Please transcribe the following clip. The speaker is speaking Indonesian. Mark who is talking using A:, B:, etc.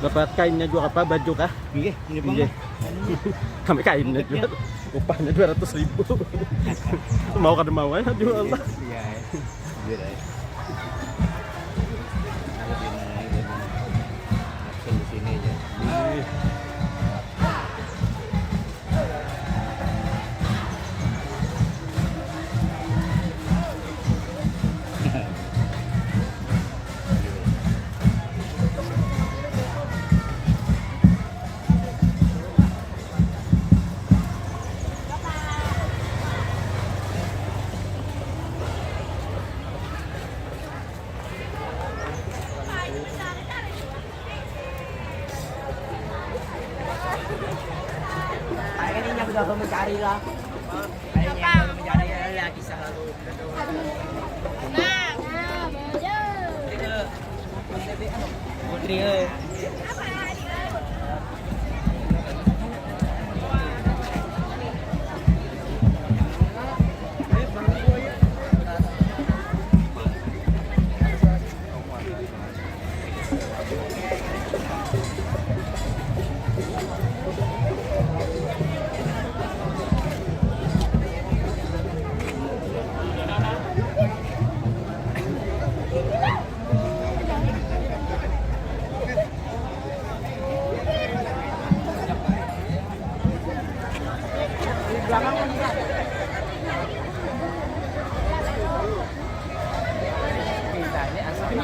A: Dapat kainnya juga apa? Baju kah?
B: Iya, ini Bang.
A: Iya. Kami kainnya juga. Upahnya 200.000. Mau kada mau ya jual lah.
B: Iya. Iya. Ada di mana ini? Langsung di sini aja. Kayaknya ini udah mencari lah. Kayaknya mencari lagi selalu. Putri belakang